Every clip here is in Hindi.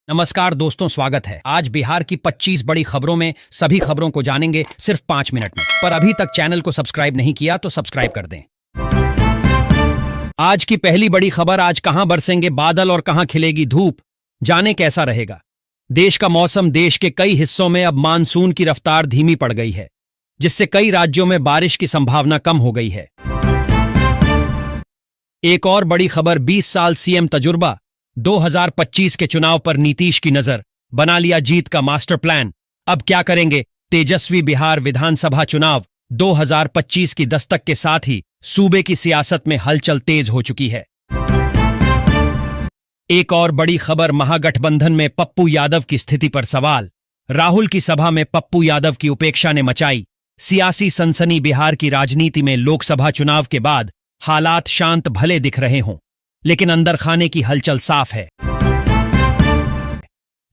नमस्कार दोस्तों, स्वागत है। आज बिहार की 25 बड़ी खबरों में सभी खबरों को जानेंगे सिर्फ 5 मिनट में। पर अभी तक चैनल को सब्सक्राइब नहीं किया तो सब्सक्राइब कर दें। आज की पहली बड़ी खबर, आज कहां बरसेंगे बादल और कहां खिलेगी धूप, जाने कैसा रहेगा। देश का मौसम, देश के कई हिस्सों में अब मानसून की रफ्तार धीमी पड़ गई है, जिससे कई राज्यों में बारिश की संभावना कम हो गई है। एक और बड़ी खबर, 20 साल सीएम तजुर्बा, 2025 के चुनाव पर नीतीश की नजर, बना लिया जीत का मास्टर प्लान। अब क्या करेंगे तेजस्वी, बिहार विधानसभा चुनाव 2025 की दस्तक के साथ ही सूबे की सियासत में हलचल तेज हो चुकी है। एक और बड़ी खबर, महागठबंधन में पप्पू यादव की स्थिति पर सवाल। राहुल की सभा में पप्पू यादव की उपेक्षा ने मचाई सियासी सनसनी। बिहार की राजनीति में लोकसभा चुनाव के बाद हालात शांत भले दिख रहे हों, लेकिन अंदर खाने की हलचल साफ है।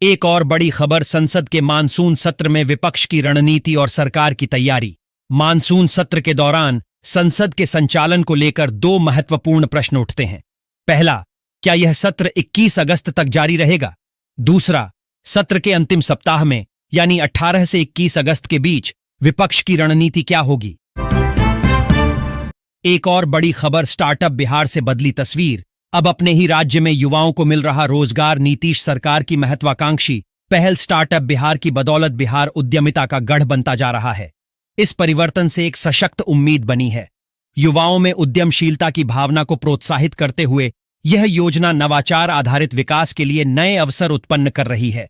एक और बड़ी खबर, संसद के मानसून सत्र में विपक्ष की रणनीति और सरकार की तैयारी। मानसून सत्र के दौरान संसद के संचालन को लेकर 2 महत्वपूर्ण प्रश्न उठते हैं। पहला, क्या यह सत्र 21 अगस्त तक जारी रहेगा? दूसरा, सत्र के अंतिम सप्ताह में यानी 18 से 21 अगस्त के बीच विपक्ष की रणनीति क्या होगी? एक और बड़ी खबर, स्टार्टअप बिहार से बदली तस्वीर। अब अपने ही राज्य में युवाओं को मिल रहा रोजगार। नीतीश सरकार की महत्वाकांक्षी पहल स्टार्टअप बिहार की बदौलत बिहार उद्यमिता का गढ़ बनता जा रहा है। इस परिवर्तन से एक सशक्त उम्मीद बनी है। युवाओं में उद्यमशीलता की भावना को प्रोत्साहित करते हुए यह योजना नवाचार आधारित विकास के लिए नए अवसर उत्पन्न कर रही है।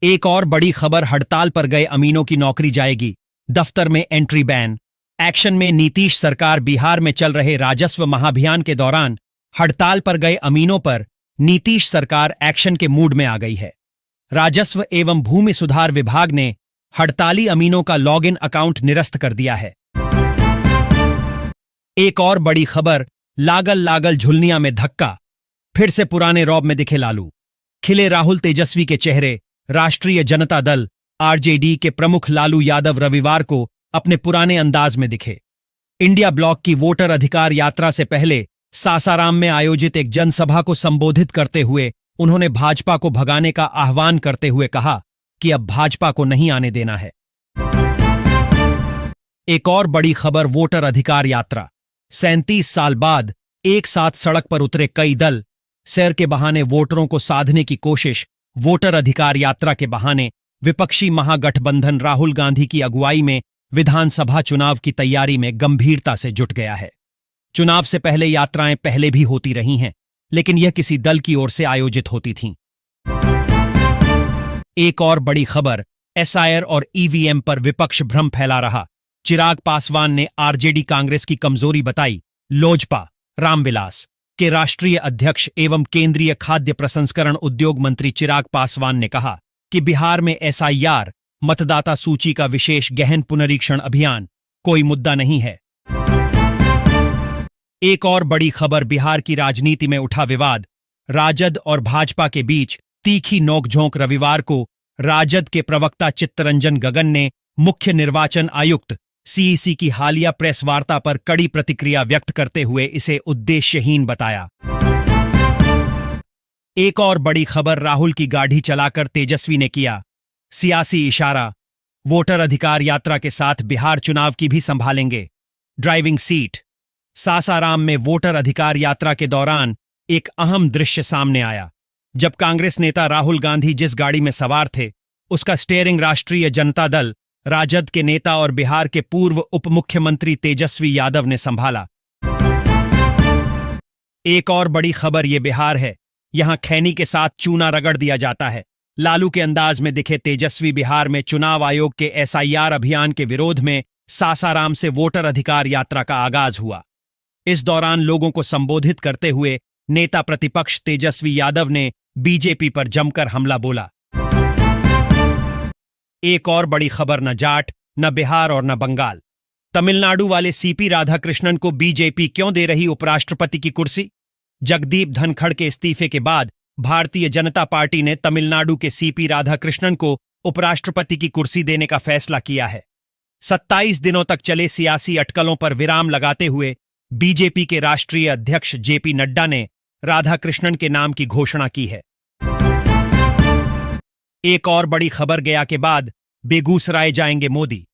एक और बड़ी खबर, हड़ताल पर गए अमीनों की नौकरी जाएगी, दफ्तर में एंट्री बैन। एक्शन में नीतीश सरकार। बिहार में चल रहे राजस्व महाअभियान के दौरान हड़ताल पर गए अमीनों पर नीतीश सरकार एक्शन के मूड में आ गई है। राजस्व एवं भूमि सुधार विभाग ने हड़ताली अमीनों का लॉगिन अकाउंट निरस्त कर दिया है। एक और बड़ी खबर, लागल लागल झुलनिया में धक्का, फिर से पुराने रौब में दिखे लालू। खिले राहुल तेजस्वी के चेहरे। राष्ट्रीय जनता दल आरजेडी के प्रमुख लालू यादव रविवार को अपने पुराने अंदाज में दिखे। इंडिया ब्लॉक की वोटर अधिकार यात्रा से पहले सासाराम में आयोजित एक जनसभा को संबोधित करते हुए उन्होंने भाजपा को भगाने का आह्वान करते हुए कहा कि अब भाजपा को नहीं आने देना है। एक और बड़ी खबर, वोटर अधिकार यात्रा। 37 साल बाद एक साथ सड़क पर उतरे कई दल। सैर के बहाने वोटरों को साधने की कोशिश। वोटर अधिकार यात्रा के बहाने विपक्षी महागठबंधन राहुल गांधी की अगुवाई में विधानसभा चुनाव की तैयारी में गंभीरता से जुट गया है। चुनाव से पहले यात्राएं पहले भी होती रही हैं, लेकिन यह किसी दल की ओर से आयोजित होती थीं। एक और बड़ी खबर, एसआईआर और ईवीएम पर विपक्ष भ्रम फैला रहा। चिराग पासवान ने आरजेडी कांग्रेस की कमजोरी बताई। लोजपा रामविलास के राष्ट्रीय अध्यक्ष एवं केंद्रीय खाद्य प्रसंस्करण उद्योग मंत्री चिराग पासवान ने कहा कि बिहार में एसआईआर, मतदाता सूची का विशेष गहन पुनरीक्षण अभियान कोई मुद्दा नहीं है। एक और बड़ी खबर, बिहार की राजनीति में उठा विवाद। राजद और भाजपा के बीच तीखी नोकझोंक। रविवार को राजद के प्रवक्ता चित्तरंजन गगन ने मुख्य निर्वाचन आयुक्त सीईसी की हालिया प्रेस वार्ता पर कड़ी प्रतिक्रिया व्यक्त करते हुए इसे उद्देश्यहीन बताया। एक और बड़ी खबर, राहुल की गाड़ी चलाकर तेजस्वी ने किया सियासी इशारा। वोटर अधिकार यात्रा के साथ बिहार चुनाव की भी संभालेंगे ड्राइविंग सीट। सासाराम में वोटर अधिकार यात्रा के दौरान एक अहम दृश्य सामने आया, जब कांग्रेस नेता राहुल गांधी जिस गाड़ी में सवार थे उसका स्टीयरिंग राष्ट्रीय जनता दल राजद के नेता और बिहार के पूर्व उप मुख्यमंत्री तेजस्वी यादव ने संभाला। एक और बड़ी खबर, ये बिहार है, यहां खैनी के साथ चूना रगड़ दिया जाता है। लालू के अंदाज में दिखे तेजस्वी। बिहार में चुनाव आयोग के एसआईआर अभियान के विरोध में सासाराम से वोटर अधिकार यात्रा का आगाज हुआ। इस दौरान लोगों को संबोधित करते हुए नेता प्रतिपक्ष तेजस्वी यादव ने बीजेपी पर जमकर हमला बोला। एक और बड़ी खबर, न जाट, न बिहार और न बंगाल। तमिलनाडु वाले सीपी राधाकृष्णन को बीजेपी क्यों दे रही उपराष्ट्रपति की कुर्सी? जगदीप धनखड़ के इस्तीफे के बाद भारतीय जनता पार्टी ने तमिलनाडु के सीपी राधाकृष्णन को उपराष्ट्रपति की कुर्सी देने का फैसला किया है। 27 दिनों तक चले सियासी अटकलों पर विराम लगाते हुए बीजेपी के राष्ट्रीय अध्यक्ष जेपी नड्डा ने राधाकृष्णन के नाम की घोषणा की है। एक और बड़ी खबर गया के बाद बेगूसराय जाएंगे मोदी।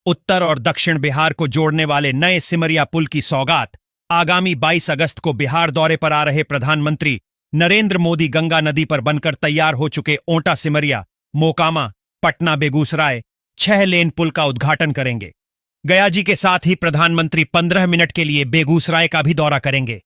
उत्तर और दक्षिण बिहार को जोड़ने वाले नए सिमरिया पुल की सौगात। आगामी 22 अगस्त को बिहार दौरे पर आ रहे प्रधानमंत्री नरेंद्र मोदी गंगा नदी पर बनकर तैयार हो चुके ओंटा सिमरिया, मोकामा, पटना बेगूसराय 6 लेन पुल का उद्घाटन करेंगे। गया जी के साथ ही प्रधानमंत्री 15 मिनट के लिए बेगूसराय का भी दौरा करेंगे।